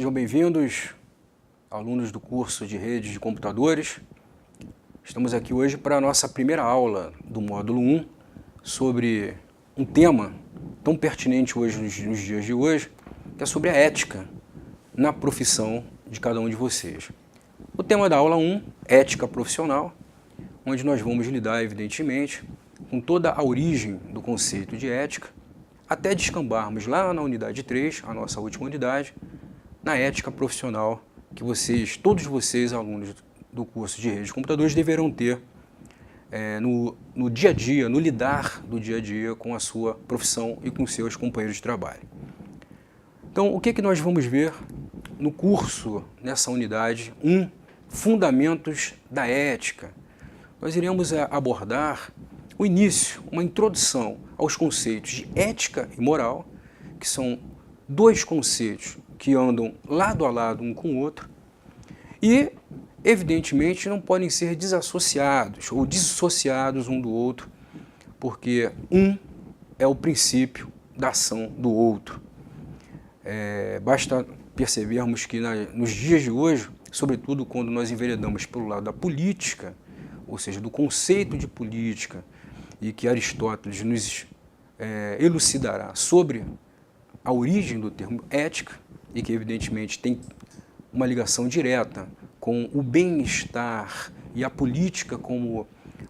Sejam bem-vindos, alunos do curso de Redes de Computadores. Estamos aqui hoje para a nossa primeira aula do módulo 1 sobre um tema tão pertinente hoje nos dias de hoje, que é sobre a ética na profissão de cada um de vocês. O tema da aula 1, ética profissional, onde nós vamos lidar, evidentemente, com toda a origem do conceito de ética, até descambarmos lá na unidade 3, a nossa última unidade, na ética profissional que todos vocês, alunos do curso de Redes de Computadores, deverão ter no dia a dia, no lidar do dia a dia com a sua profissão e com seus companheiros de trabalho. Então, o que nós vamos ver no curso, nessa unidade 1, Fundamentos da Ética? Nós iremos abordar o início, uma introdução aos conceitos de ética e moral, que são dois conceitos que andam lado a lado um com o outro e, evidentemente, não podem ser desassociados ou dissociados um do outro, porque um é o princípio da ação do outro. Basta percebermos que nos dias de hoje, sobretudo quando nós enveredamos pelo lado da política, ou seja, do conceito de política, e que Aristóteles nos elucidará sobre a origem do termo ética, e que evidentemente tem uma ligação direta com o bem-estar e a política como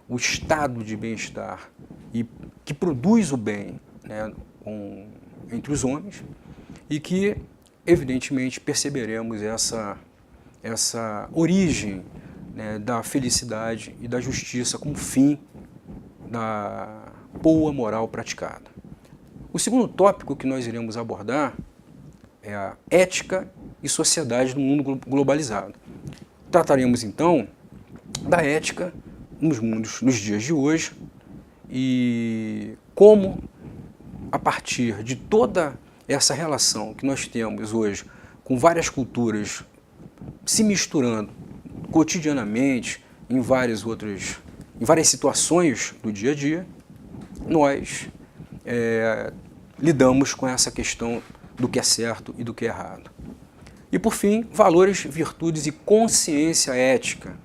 o estado de bem-estar e que produz o bem, né, entre os homens, e que evidentemente perceberemos essa origem, né, da felicidade e da justiça como fim da boa moral praticada. O segundo tópico que nós iremos abordar é a ética e sociedade no mundo globalizado. Trataremos então da ética nos dias de hoje e como, a partir de toda essa relação que nós temos hoje com várias culturas se misturando cotidianamente em várias situações do dia a dia, nós lidamos com essa questão do que é certo e do que é errado. E, por fim, valores, virtudes e consciência ética,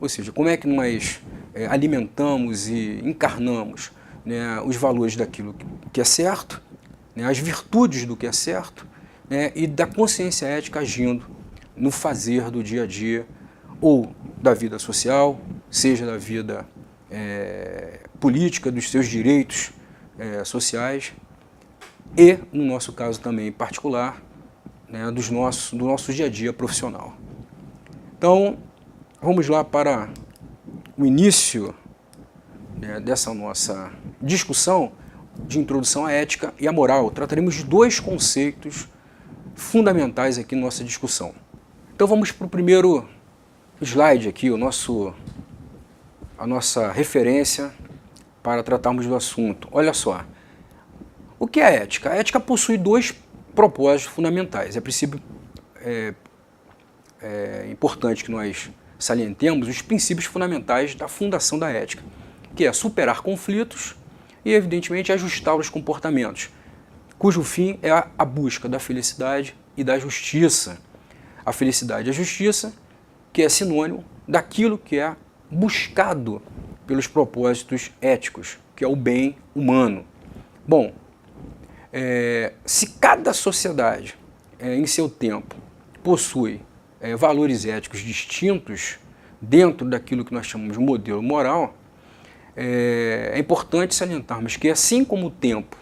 ou seja, como é que nós alimentamos e encarnamos, né, os valores daquilo que é certo, né, as virtudes do que é certo, né, e da consciência ética agindo no fazer do dia a dia, ou da vida social, seja da vida política, dos seus direitos sociais, e, no nosso caso também particular, né, do nosso dia a dia profissional. Então, vamos lá para o início, né, dessa nossa discussão de introdução à ética e à moral. Trataremos de dois conceitos fundamentais aqui na nossa discussão. Então vamos para o primeiro slide aqui, a nossa referência para tratarmos do assunto. Olha só, o que é a ética? A ética possui dois propósitos fundamentais. É princípio importante que nós salientemos os princípios fundamentais da fundação da ética, que é superar conflitos e, evidentemente, ajustar os comportamentos, cujo fim é a busca da felicidade e da justiça. A felicidade e a justiça, que é sinônimo daquilo que é buscado pelos propósitos éticos, que é o bem humano. Bom, se cada sociedade, em seu tempo, possui valores éticos distintos dentro daquilo que nós chamamos de modelo moral, é importante salientarmos que, assim como o tempo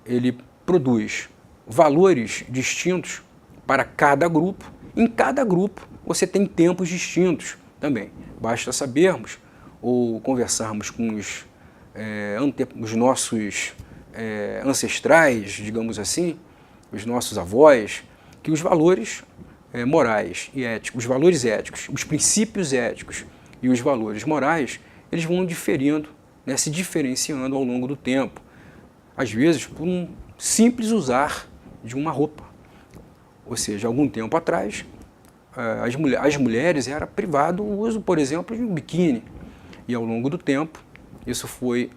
ele produz valores distintos para cada grupo, em cada grupo você tem tempos distintos também. Basta sabermos ou conversarmos com os nossos ancestrais, digamos assim, os nossos avós, que os valores morais e éticos, os valores éticos, os princípios éticos e os valores morais, eles vão diferindo, né, se diferenciando ao longo do tempo. Às vezes, por um simples usar de uma roupa. Ou seja, algum tempo atrás, as mulheres era privado o uso, por exemplo, de um biquíni. E ao longo do tempo, isso foi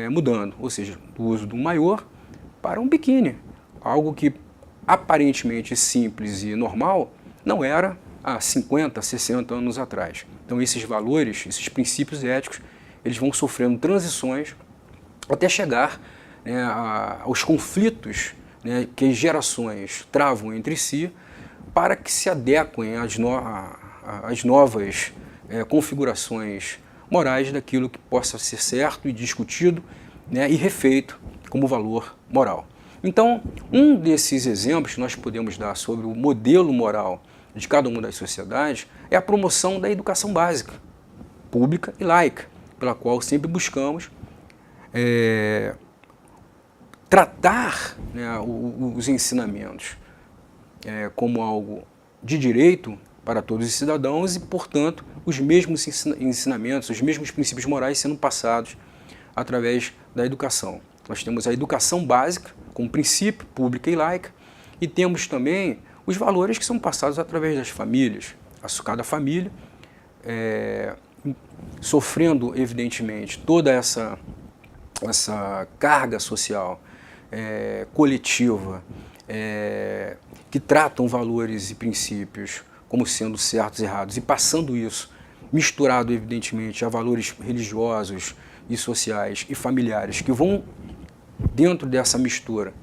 mudando, ou seja, do uso do maiô para um biquíni. Algo que aparentemente simples e normal, não era há 50, 60 anos atrás. Então esses valores, esses princípios éticos, eles vão sofrendo transições até chegar, né, aos conflitos, né, que as gerações travam entre si para que se adequem às novas configurações morais daquilo que possa ser certo e discutido, né, e refeito como valor moral. Então, um desses exemplos que nós podemos dar sobre o modelo moral de cada uma das sociedades é a promoção da educação básica, pública e laica, pela qual sempre buscamos tratar, né, os ensinamentos como algo de direito para todos os cidadãos e, portanto, os mesmos ensinamentos, os mesmos princípios morais sendo passados através da educação. Nós temos a educação básica, como princípio, pública e laica, e temos também os valores que são passados através das famílias. Cada família, sofrendo, evidentemente, toda essa carga social coletiva, que tratam valores e princípios como sendo certos e errados, e passando isso, misturado, evidentemente, a valores religiosos e sociais e familiares, que vão, dentro dessa mistura,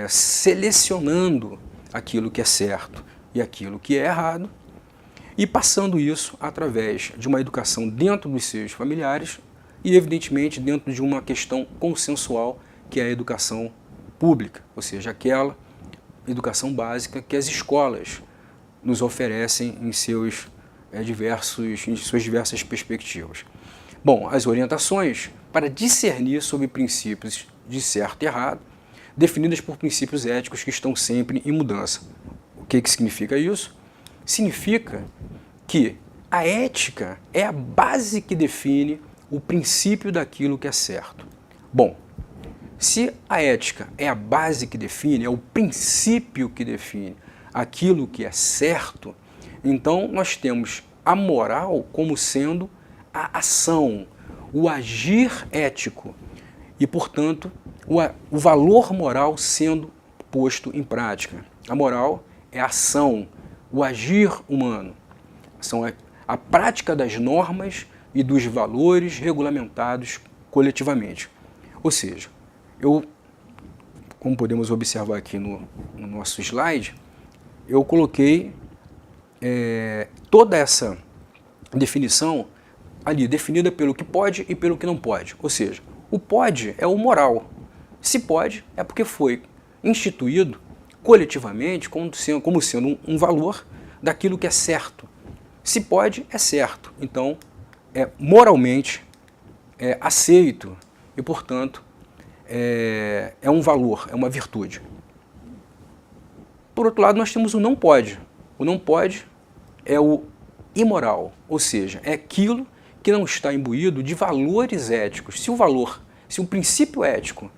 selecionando aquilo que é certo e aquilo que é errado, e passando isso através de uma educação dentro dos seus familiares e, evidentemente, dentro de uma questão consensual, que é a educação pública, ou seja, aquela educação básica que as escolas nos oferecem em suas diversas perspectivas. Bom, as orientações para discernir sobre princípios de certo e errado, definidas por princípios éticos que estão sempre em mudança. O que significa isso? Significa que a ética é a base que define o princípio daquilo que é certo. Bom, se a ética é a base que define, é o princípio que define aquilo que é certo, então nós temos a moral como sendo a ação, o agir ético e, portanto, o valor moral sendo posto em prática. A moral é a ação, o agir humano, são a prática das normas e dos valores regulamentados coletivamente. Ou seja, como podemos observar aqui no nosso slide, eu coloquei toda essa definição ali, definida pelo que pode e pelo que não pode. Ou seja, o pode é o moral. Se pode, é porque foi instituído coletivamente como sendo um valor daquilo que é certo. Se pode, é certo. Então, moralmente aceito e, portanto, é um valor, é uma virtude. Por outro lado, nós temos o não pode. O não pode é o imoral, ou seja, é aquilo que não está imbuído de valores éticos. Se o princípio ético,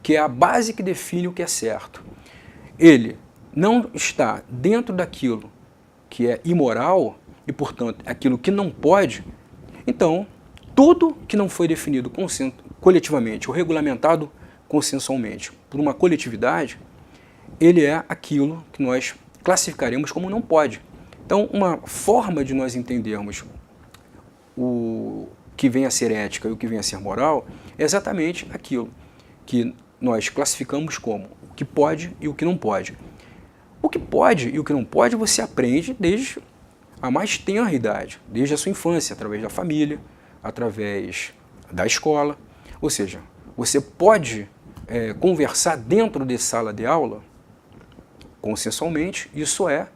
que é a base que define o que é certo, ele não está dentro daquilo que é imoral e, portanto, aquilo que não pode, então, tudo que não foi definido coletivamente ou regulamentado consensualmente por uma coletividade, ele é aquilo que nós classificaremos como não pode. Então, uma forma de nós entendermos o que vem a ser ética e o que vem a ser moral é exatamente aquilo que nós classificamos como o que pode e o que não pode. O que pode e o que não pode você aprende desde a mais tenra idade, desde a sua infância, através da família, através da escola. Ou seja, você pode conversar dentro de sala de aula consensualmente, isso é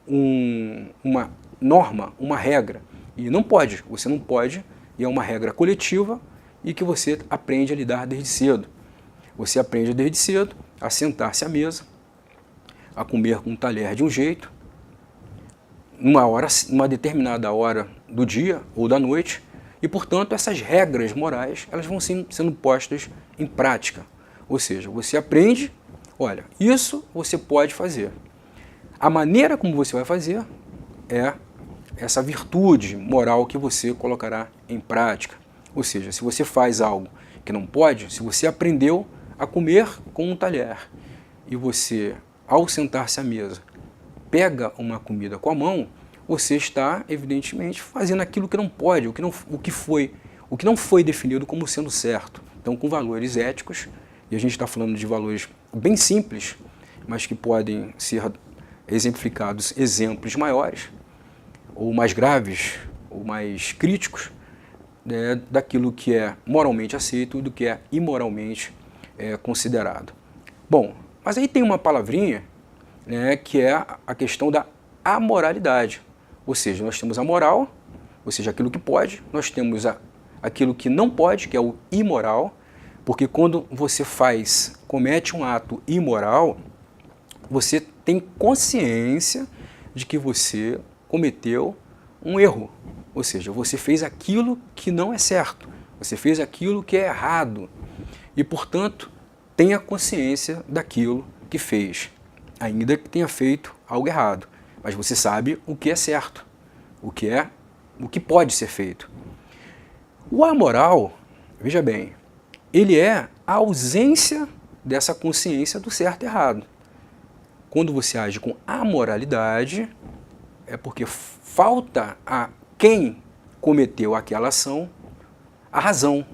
uma norma, uma regra. E não pode, você não pode, e é uma regra coletiva e que você aprende a lidar desde cedo. Você aprende desde cedo a sentar-se à mesa, a comer com um talher de um jeito, numa determinada hora do dia ou da noite, e, portanto, essas regras morais elas vão sendo postas em prática. Ou seja, você aprende, olha, isso você pode fazer. A maneira como você vai fazer é essa virtude moral que você colocará em prática. Ou seja, se você faz algo que não pode, se você aprendeu a comer com um talher e você, ao sentar-se à mesa, pega uma comida com a mão, você está, evidentemente, fazendo aquilo que não pode, o que não foi definido como sendo certo. Então, com valores éticos, e a gente está falando de valores bem simples, mas que podem ser exemplificados exemplos maiores, ou mais graves, ou mais críticos, né, daquilo que é moralmente aceito e do que é imoralmente considerado. Bom, mas aí tem uma palavrinha, né, que é a questão da amoralidade. Ou seja, nós temos a moral, ou seja, aquilo que pode, nós temos aquilo que não pode, que é o imoral, porque quando você comete um ato imoral, você tem consciência de que você cometeu um erro. Ou seja, você fez aquilo que não é certo, você fez aquilo que é errado e, portanto, tenha consciência daquilo que fez, ainda que tenha feito algo errado. Mas você sabe o que é certo, o que pode ser feito. O amoral, veja bem, ele é a ausência dessa consciência do certo e errado. Quando você age com amoralidade, é porque falta a quem cometeu aquela ação a razão,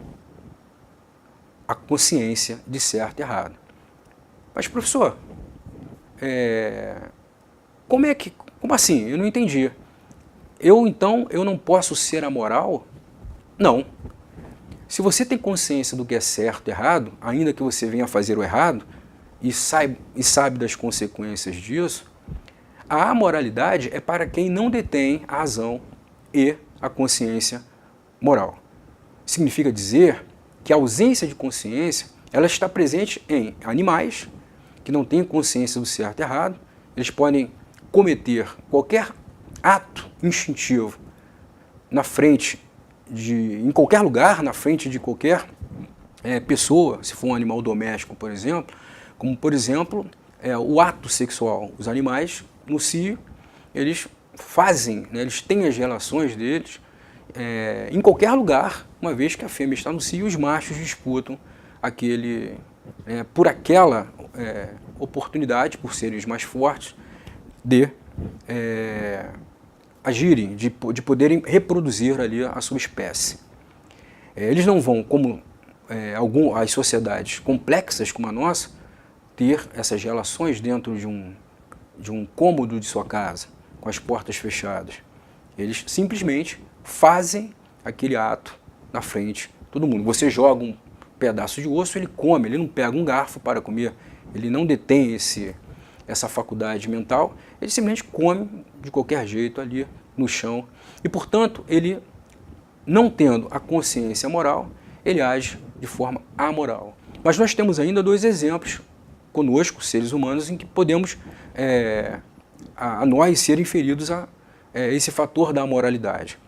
a consciência de certo e errado. Mas, professor, como assim? Eu não entendi. Então, eu não posso ser amoral? Não. Se você tem consciência do que é certo e errado, ainda que você venha fazer o errado, e sabe das consequências disso, a amoralidade é para quem não detém a razão e a consciência moral. Significa dizer que a ausência de consciência ela está presente em animais que não têm consciência do certo e errado. Eles podem cometer qualquer ato instintivo em qualquer lugar, na frente de qualquer pessoa, se for um animal doméstico, por exemplo, como, por exemplo, o ato sexual. Os animais, no cio, eles fazem, né, eles têm as relações deles em qualquer lugar, uma vez que a fêmea está no cio e os machos disputam por aquela oportunidade, por serem os mais fortes, de agirem, de poderem reproduzir ali a sua espécie. Eles não vão, como as sociedades complexas como a nossa, ter essas relações dentro de um cômodo de sua casa, com as portas fechadas. Eles simplesmente fazem aquele ato na frente de todo mundo. Você joga um pedaço de osso, ele come, ele não pega um garfo para comer, ele não detém essa faculdade mental, ele simplesmente come de qualquer jeito ali no chão. E, portanto, ele, não tendo a consciência moral, ele age de forma amoral. Mas nós temos ainda dois exemplos conosco, seres humanos, em que podemos a nós ser inferidos a esse fator da amoralidade.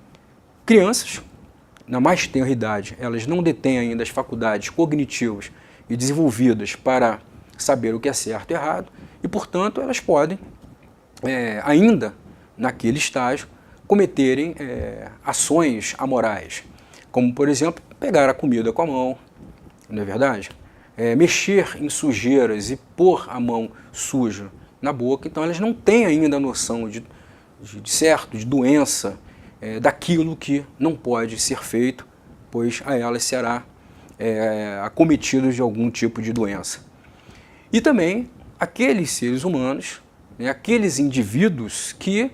Crianças, na mais tenra idade, elas não detêm ainda as faculdades cognitivas e desenvolvidas para saber o que é certo e errado, e, portanto, elas podem, ainda naquele estágio, cometerem ações amorais, como, por exemplo, pegar a comida com a mão, não é verdade? Mexer em sujeiras e pôr a mão suja na boca. Então elas não têm ainda a noção de certo, de doença, daquilo que não pode ser feito, pois a elas será acometidos de algum tipo de doença. E também aqueles seres humanos, aqueles indivíduos que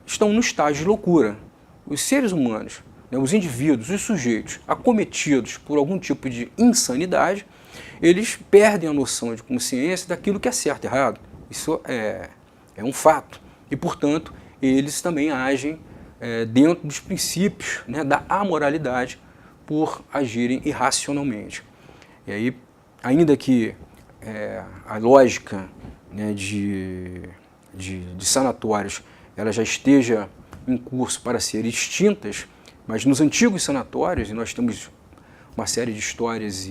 estão no estágio de loucura. Os seres humanos, os indivíduos, os sujeitos acometidos por algum tipo de insanidade, eles perdem a noção de consciência daquilo que é certo e errado. Isso é um fato. E, portanto, eles também agem dentro dos princípios da amoralidade por agirem irracionalmente. E aí, ainda que a lógica de sanatórios ela já esteja em curso para ser extintas, mas nos antigos sanatórios, e nós temos uma série de histórias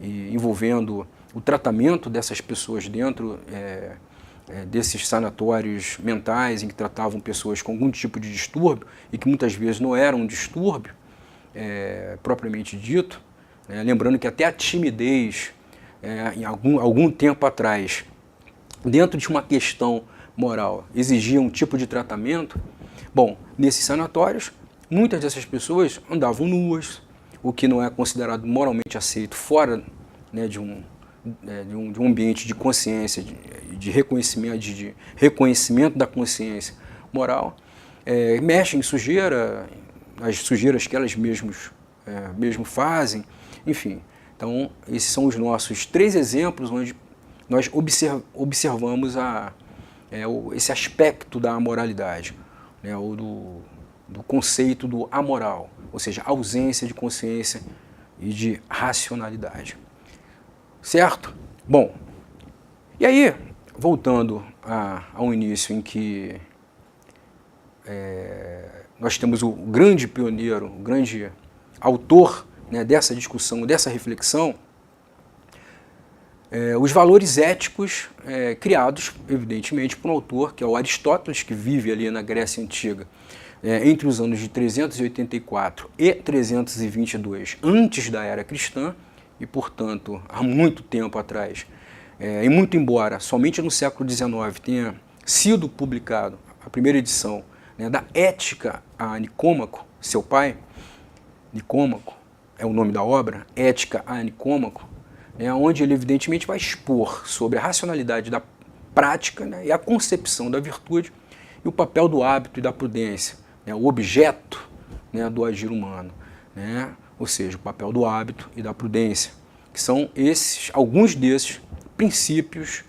envolvendo o tratamento dessas pessoas dentro desses sanatórios mentais, em que tratavam pessoas com algum tipo de distúrbio, e que muitas vezes não era um distúrbio propriamente dito, lembrando que até a timidez, em algum tempo atrás, dentro de uma questão moral exigia um tipo de tratamento, bom, nesses sanatórios, muitas dessas pessoas andavam nuas, o que não é considerado moralmente aceito fora, né, de um ambiente de consciência, de reconhecimento da consciência moral, mexem em sujeira, as sujeiras que elas mesmo fazem, enfim. Então, esses são os nossos 3 exemplos onde nós observamos esse aspecto da amoralidade, né, ou do conceito do amoral, ou seja, ausência de consciência e de racionalidade. Certo? Bom, e aí, voltando ao início em que nós temos o grande pioneiro, o grande autor, né, dessa discussão, dessa reflexão, os valores éticos criados, evidentemente, por um autor, que é o Aristóteles, que vive ali na Grécia Antiga, entre os anos de 384 e 322, antes da era cristã, e, portanto, há muito tempo atrás, e muito embora somente no século XIX tenha sido publicado a primeira edição, né, da Ética a Nicômaco, seu pai, Nicômaco é o nome da obra, Ética a Nicômaco, onde ele evidentemente vai expor sobre a racionalidade da prática, né, e a concepção da virtude e o papel do hábito e da prudência, né, o objeto, né, do agir humano, né, ou seja, o papel do hábito e da prudência, que são alguns desses princípios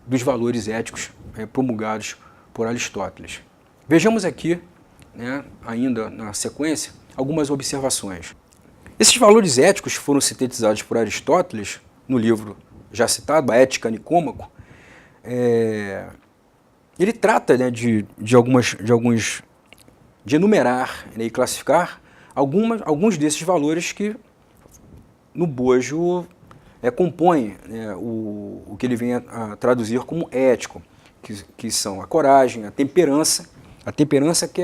dos valores éticos promulgados por Aristóteles. Vejamos aqui, né, ainda na sequência, algumas observações. Esses valores éticos foram sintetizados por Aristóteles no livro já citado, a Ética a Nicômaco. Ele trata, né, de enumerar, né, e classificar alguns desses valores que no bojo compõem, né, o que ele vem a traduzir como ético, que são a coragem, a temperança que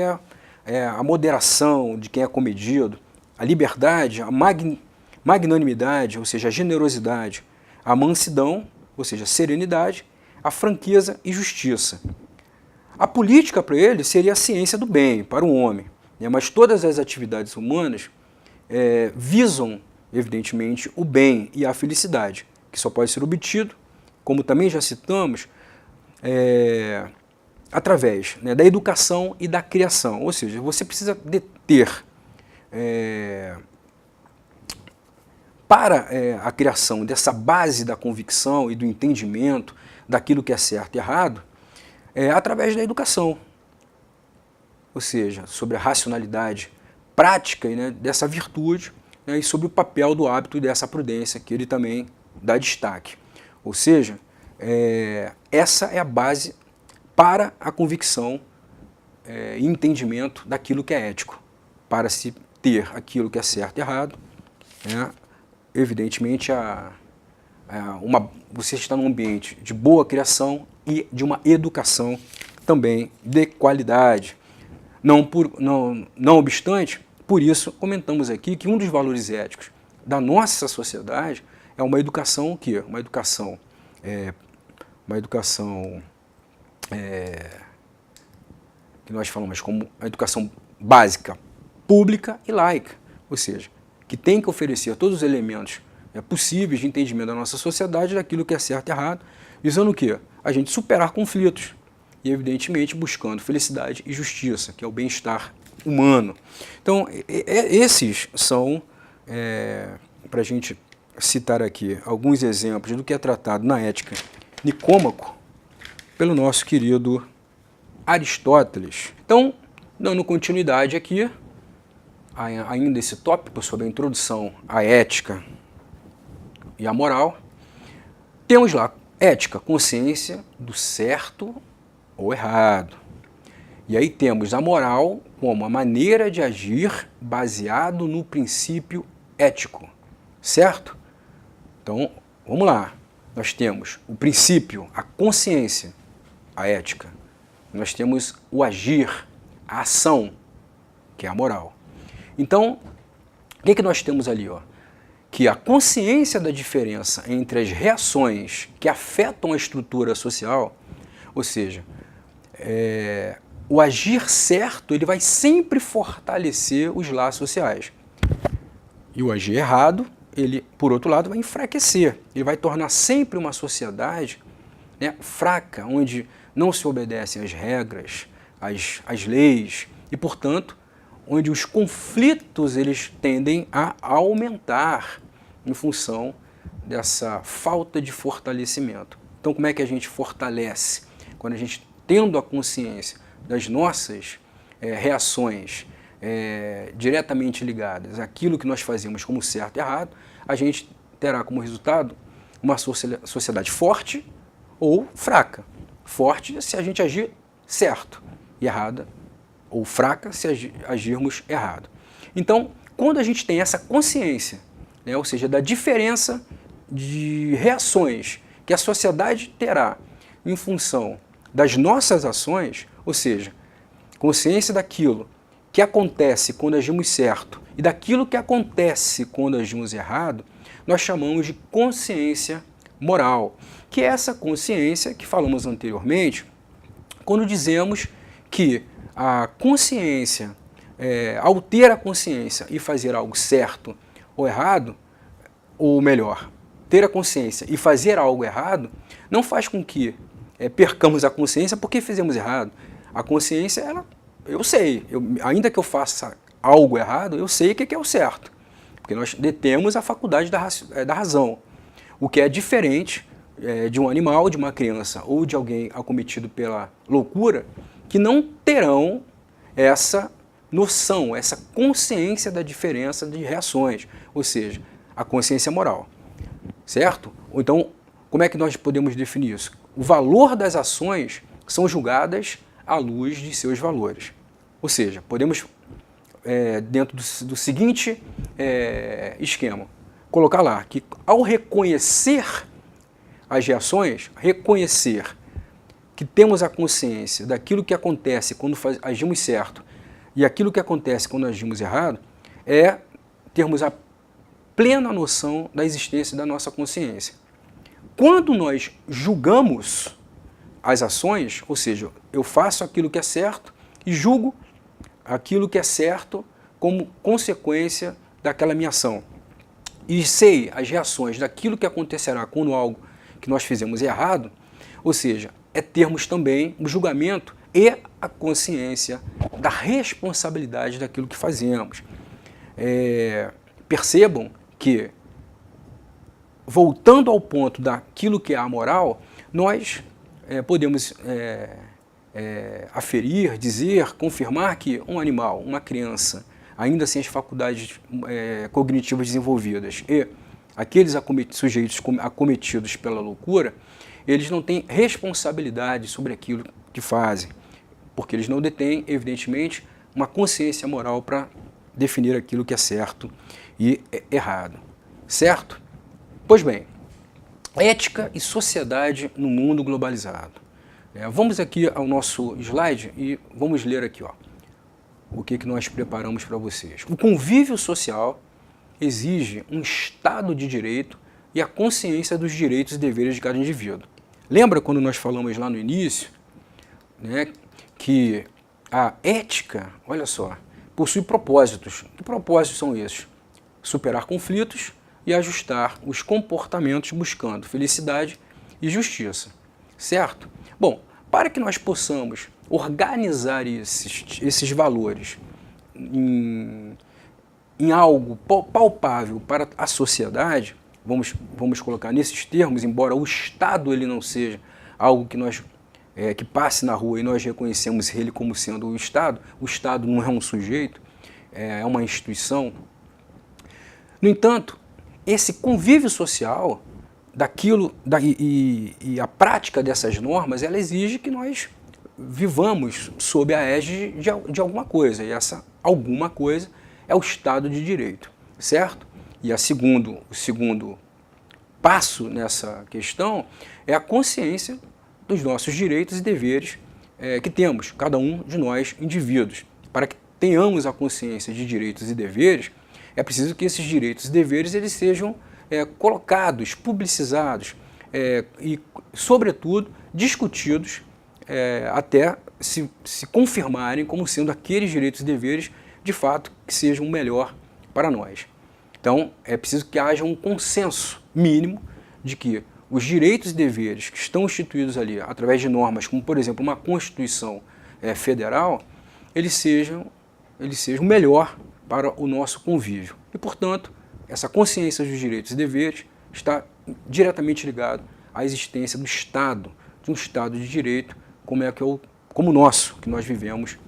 é a moderação de quem é comedido, a liberdade, a magnanimidade, ou seja, a generosidade, a mansidão, ou seja, a serenidade, a franqueza e justiça. A política para ele seria a ciência do bem, para o homem, né? Mas todas as atividades humanas visam, evidentemente, o bem e a felicidade, que só pode ser obtido, como também já citamos, através, né, da educação e da criação. Ou seja, você precisa ter para a criação dessa base da convicção e do entendimento daquilo que é certo e errado, através da educação, ou seja, sobre a racionalidade prática, né, dessa virtude, né, e sobre o papel do hábito e dessa prudência, que ele também dá destaque. Ou seja, essa é a base para a convicção e entendimento daquilo que é ético, para se ter aquilo que é certo e errado, né, evidentemente você está num ambiente de boa criação e de uma educação também de qualidade. Não obstante, por isso comentamos aqui que um dos valores éticos da nossa sociedade é uma educação o quê? Uma educação que nós falamos como a educação básica, pública e laica, ou seja, que tem que oferecer todos os elementos possíveis de entendimento da nossa sociedade, daquilo que é certo e errado, visando o quê? A gente superar conflitos e, evidentemente, buscando felicidade e justiça, que é o bem-estar humano. Então, esses são, para a gente citar aqui, alguns exemplos do que é tratado na Ética Nicômaco pelo nosso querido Aristóteles. Então, dando continuidade aqui, ainda esse tópico sobre a introdução à ética e à moral, temos lá ética, consciência do certo ou errado. E aí temos a moral como a maneira de agir baseado no princípio ético, certo? Então, vamos lá. Nós temos o princípio, a consciência, a ética. Nós temos o agir, a ação, que é a moral. Então, o que nós temos ali? que a consciência da diferença entre as reações que afetam a estrutura social, ou seja, o agir certo, ele vai sempre fortalecer os laços sociais. E o agir errado, ele, por outro lado, vai enfraquecer. Ele vai tornar sempre uma sociedade, né, fraca, onde não se obedecem às regras, às leis, e, portanto, onde os conflitos eles tendem a aumentar em função dessa falta de fortalecimento. Então, como é que a gente fortalece? Quando a gente, tendo a consciência das nossas reações diretamente ligadas àquilo que nós fazemos como certo e errado, a gente terá como resultado uma sociedade forte ou fraca. Forte se a gente agir certo, e errada ou fraca se agirmos errado. Então, quando a gente tem essa consciência, né, ou seja, da diferença de reações que a sociedade terá em função das nossas ações, ou seja, consciência daquilo que acontece quando agimos certo e daquilo que acontece quando agimos errado, nós chamamos de consciência moral, que é essa consciência que falamos anteriormente, quando dizemos que a consciência, ao ter a consciência e fazer algo certo ou errado, ou melhor, ter a consciência e fazer algo errado, não faz com que percamos a consciência porque fizemos errado. A consciência, eu sei, ainda que eu faça algo errado, eu sei o que é o certo, porque nós detemos a faculdade da razão, o que é diferente de um animal, de uma criança ou de alguém acometido pela loucura, que não terão essa noção, essa consciência da diferença de reações, ou seja, a consciência moral, certo? Ou então, como é que nós podemos definir isso? O valor das ações são julgadas à luz de seus valores. Ou seja, podemos, dentro do seguinte esquema, colocar lá que ao reconhecer as reações, reconhecer que temos a consciência daquilo que acontece quando agimos certo e aquilo que acontece quando agimos errado, é termos a plena noção da existência da nossa consciência. Quando nós julgamos as ações, ou seja, eu faço aquilo que é certo e julgo aquilo que é certo como consequência daquela minha ação, e sei as reações daquilo que acontecerá quando algo que nós fizemos é errado, ou seja, é termos também o julgamento e a consciência da responsabilidade daquilo que fazemos. Percebam que, voltando ao ponto daquilo que é a moral, nós podemos aferir, dizer, confirmar que um animal, uma criança, ainda sem as faculdades cognitivas desenvolvidas e aqueles sujeitos acometidos pela loucura, eles não têm responsabilidade sobre aquilo que fazem, porque eles não detêm, evidentemente, uma consciência moral para definir aquilo que é certo e errado. Certo? Pois bem, ética e sociedade no mundo globalizado. Vamos aqui ao nosso slide e vamos ler aqui, o que nós preparamos para vocês. O convívio social exige um Estado de direito e a consciência dos direitos e deveres de cada indivíduo. Lembra quando nós falamos lá no início, né, que a ética, olha só, possui propósitos. Que propósitos são esses? Superar conflitos e ajustar os comportamentos buscando felicidade e justiça. Certo? Bom, para que nós possamos organizar esses valores em algo palpável para a sociedade, vamos colocar nesses termos, embora o Estado ele não seja algo que nós que passe na rua e nós reconhecemos ele como sendo o Estado não é um sujeito, é uma instituição. No entanto, esse convívio social e a prática dessas normas, ela exige que nós vivamos sob a égide de alguma coisa, e essa alguma coisa é o Estado de Direito, certo? E o segundo passo nessa questão é a consciência dos nossos direitos e deveres que temos, cada um de nós indivíduos. Para que tenhamos a consciência de direitos e deveres, é preciso que esses direitos e deveres eles sejam colocados, publicizados e, sobretudo, discutidos até se confirmarem como sendo aqueles direitos e deveres, de fato, que sejam o melhor para nós. Então, é preciso que haja um consenso mínimo de que os direitos e deveres que estão instituídos ali, através de normas, como, por exemplo, uma Constituição federal, eles sejam o melhor para o nosso convívio. E, portanto, essa consciência dos direitos e deveres está diretamente ligada à existência do Estado, de um Estado de direito, como o nosso, que nós vivemos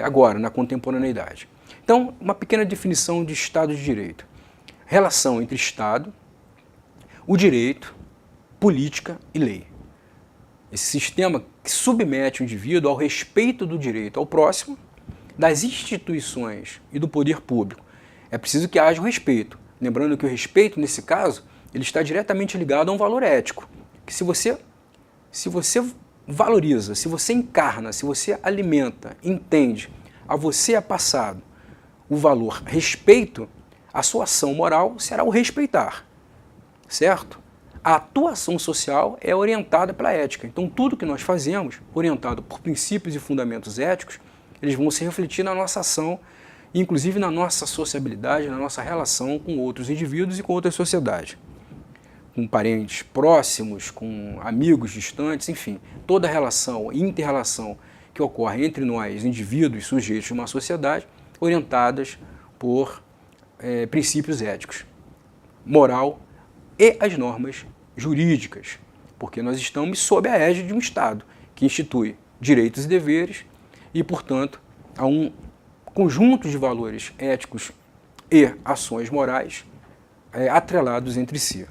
agora, na contemporaneidade. Então, uma pequena definição de Estado de Direito. Relação entre Estado, o direito, política e lei. Esse sistema que submete o indivíduo ao respeito do direito ao próximo, das instituições e do poder público. É preciso que haja o respeito. Lembrando que o respeito, nesse caso, ele está diretamente ligado a um valor ético. Que se você valoriza, se você encarna, se você alimenta, entende, a você é passado o valor respeito, a sua ação moral será o respeitar, certo? A atuação social é orientada pela ética. Então, tudo que nós fazemos, orientado por princípios e fundamentos éticos, eles vão se refletir na nossa ação, inclusive na nossa sociabilidade, na nossa relação com outros indivíduos e com outras sociedades. Com parentes próximos, com amigos distantes, enfim, toda relação, inter-relação que ocorre entre nós, indivíduos, sujeitos de uma sociedade, orientadas por princípios éticos, moral e as normas jurídicas, porque nós estamos sob a égide de um Estado que institui direitos e deveres e, portanto, há um conjunto de valores éticos e ações morais atrelados entre si.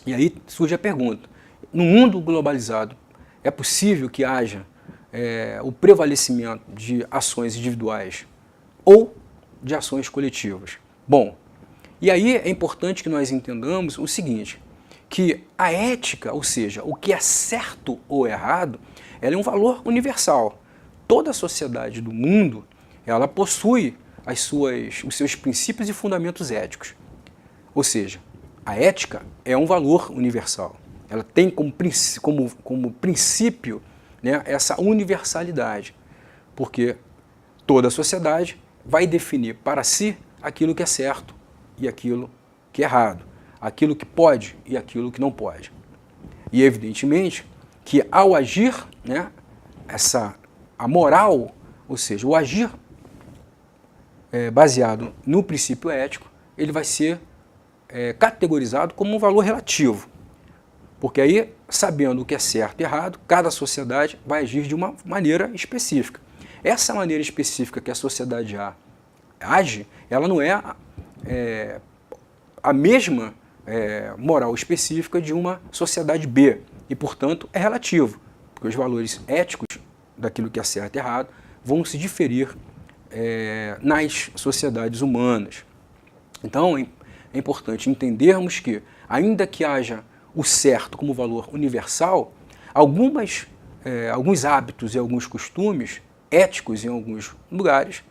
E aí surge a pergunta, no mundo globalizado, é possível que haja o prevalecimento de ações individuais ou de ações coletivas? Bom, e aí é importante que nós entendamos o seguinte, que a ética, ou seja, o que é certo ou errado, ela é um valor universal. Toda a sociedade do mundo, ela possui os seus princípios e fundamentos éticos. Ou seja, a ética é um valor universal. Ela tem como princípio, né, essa universalidade, porque toda a sociedade vai definir para si aquilo que é certo e aquilo que é errado, aquilo que pode e aquilo que não pode. E evidentemente que ao agir, né, a moral, ou seja, o agir baseado no princípio ético, ele vai ser categorizado como um valor relativo. Porque aí, sabendo o que é certo e errado, cada sociedade vai agir de uma maneira específica. Essa maneira específica que a sociedade age, ela não é a mesma moral específica de uma sociedade B. E, portanto, é relativo. Porque os valores éticos daquilo que é certo e errado vão se diferir nas sociedades humanas. Então, é importante entendermos que, ainda que haja o certo como valor universal, alguns hábitos e alguns costumes éticos em alguns lugares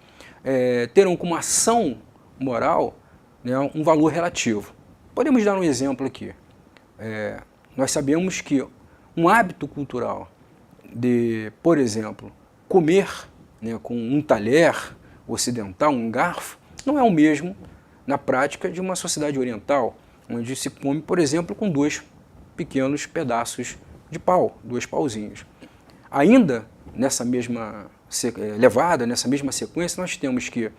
terão como ação moral, né, um valor relativo. Podemos dar um exemplo aqui. Nós sabemos que um hábito cultural de, por exemplo, comer, né, com um talher ocidental, um garfo, não é o mesmo na prática de uma sociedade oriental, onde se come, por exemplo, com 2 pequenos pedaços de pau, 2 pauzinhos. Ainda nessa mesma levada, nessa mesma sequência, nós temos que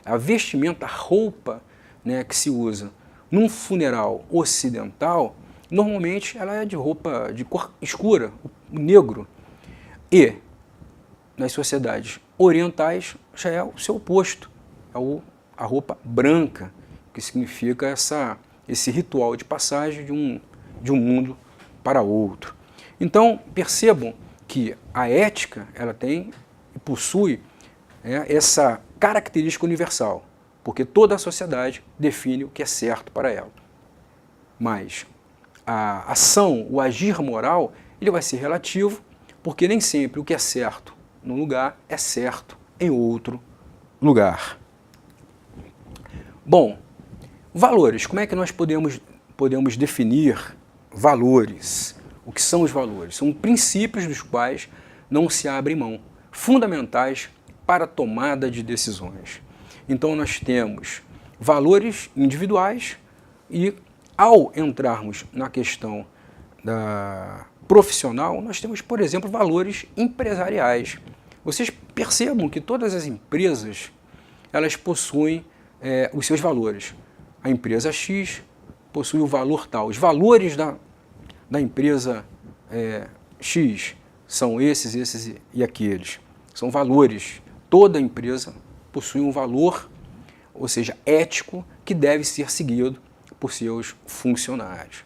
a vestimenta, a roupa, né, que se usa num funeral ocidental, normalmente ela é de roupa de cor escura, o negro. E nas sociedades orientais já é o seu oposto, é a roupa branca, que significa esse ritual de passagem de um mundo para outro. Então, percebam que a ética ela tem e possui essa característica universal, porque toda a sociedade define o que é certo para ela. Mas a ação, o agir moral, ele vai ser relativo, porque nem sempre o que é certo num lugar é certo em outro lugar. Bom, valores. Como é que nós podemos definir valores? O que são os valores? São princípios dos quais não se abre mão, fundamentais para a tomada de decisões. Então nós temos valores individuais e, ao entrarmos na questão profissional, nós temos, por exemplo, valores empresariais. Vocês percebam que todas as empresas, elas possuem os seus valores. A empresa X possui o valor tal. Os valores da empresa X são esses e aqueles. São valores. Toda empresa possui um valor, ou seja, ético, que deve ser seguido por seus funcionários.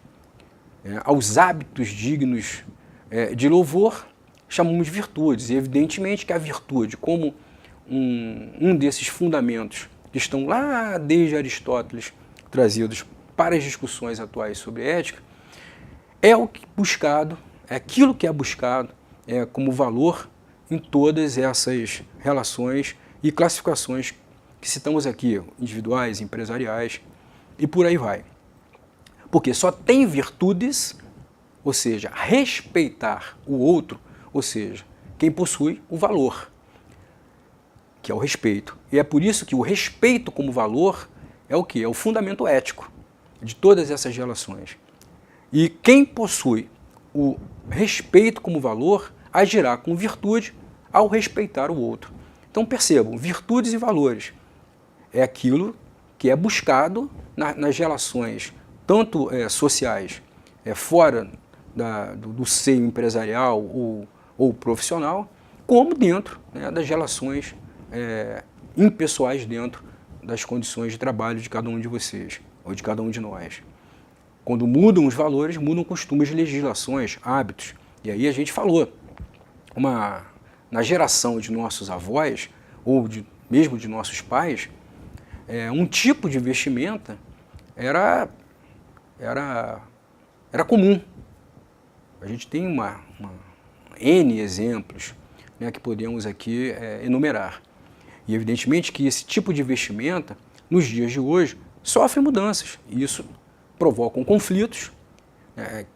Aos hábitos dignos de louvor, chamamos de virtudes. E evidentemente que a virtude, como um desses fundamentos que estão lá desde Aristóteles, trazidos para as discussões atuais sobre ética, é aquilo que é buscado como valor em todas essas relações e classificações que citamos aqui, individuais, empresariais e por aí vai. Porque só tem virtudes, ou seja, respeitar o outro, ou seja, quem possui o valor, que é o respeito. E é por isso que o respeito como valor é o quê? É o fundamento ético de todas essas relações. E quem possui o respeito como valor agirá com virtude ao respeitar o outro. Então percebam, virtudes e valores é aquilo que é buscado nas relações, tanto sociais, fora do seio empresarial ou profissional, como dentro das relações impessoais dentro das condições de trabalho de cada um de vocês, ou de cada um de nós. Quando mudam os valores, mudam costumes, legislações, hábitos. E aí a gente falou, na geração de nossos avós, ou mesmo de nossos pais, um tipo de vestimenta era comum. A gente tem N exemplos que podemos aqui enumerar. E evidentemente que esse tipo de vestimenta, nos dias de hoje, sofre mudanças. E isso provoca conflitos,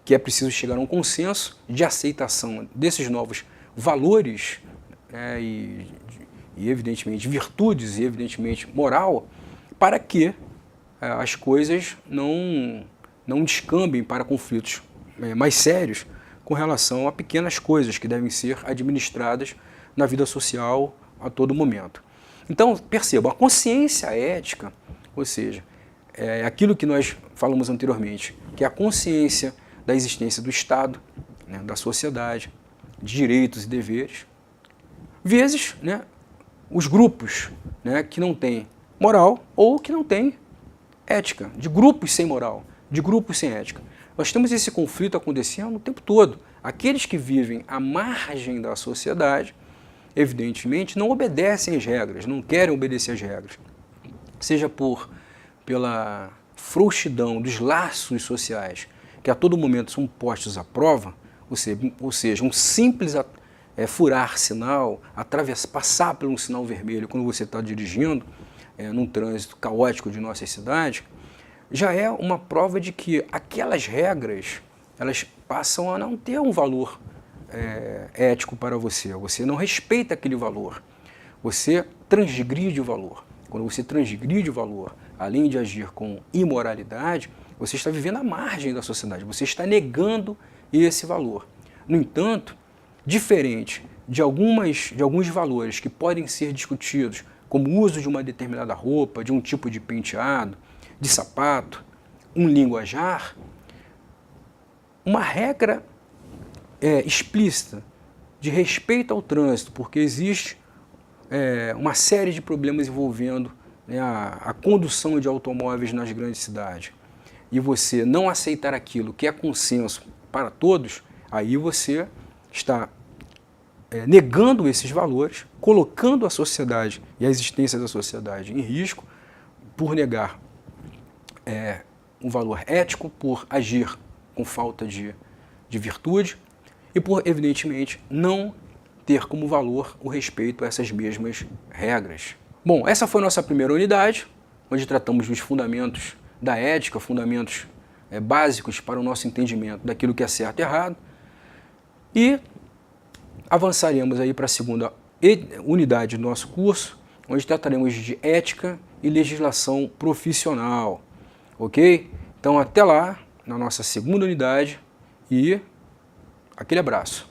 que é preciso chegar a um consenso de aceitação desses novos valores e evidentemente, virtudes e, evidentemente, moral, para que as coisas não descambem para conflitos mais sérios com relação a pequenas coisas que devem ser administradas na vida social a todo momento. Então, percebam, a consciência ética, ou seja, é aquilo que nós falamos anteriormente, que é a consciência da existência do Estado, da sociedade, de direitos e deveres, vezes os grupos que não têm moral ou que não têm ética, de grupos sem moral, de grupos sem ética. Nós temos esse conflito acontecendo o tempo todo. Aqueles que vivem à margem da sociedade, evidentemente, não obedecem às regras, não querem obedecer às regras. Seja pela frouxidão dos laços sociais, que a todo momento são postos à prova, ou seja, um simples furar sinal, passar por um sinal vermelho quando você está dirigindo num trânsito caótico de nossas cidades, já é uma prova de que aquelas regras elas passam a não ter um valor ético para você. Você não respeita aquele valor. Você transgride o valor. Quando você transgride o valor, além de agir com imoralidade, você está vivendo à margem da sociedade. Você está negando esse valor. No entanto, diferente de alguns valores que podem ser discutidos, como o uso de uma determinada roupa, de um tipo de penteado, de sapato, um linguajar, uma regra explícita de respeito ao trânsito, porque existe uma série de problemas envolvendo a condução de automóveis nas grandes cidades, e você não aceitar aquilo que é consenso para todos, aí você está negando esses valores, colocando a sociedade e a existência da sociedade em risco por negar um valor ético, por agir com falta de virtude e por, evidentemente, não ter como valor o respeito a essas mesmas regras. Bom, essa foi a nossa primeira unidade. onde tratamos dos fundamentos da ética, fundamentos básicos para o nosso entendimento daquilo que é certo e errado. E avançaremos aí para a segunda unidade do nosso curso, onde trataremos de ética e legislação profissional, ok? Então até lá, na nossa segunda unidade, e aquele abraço.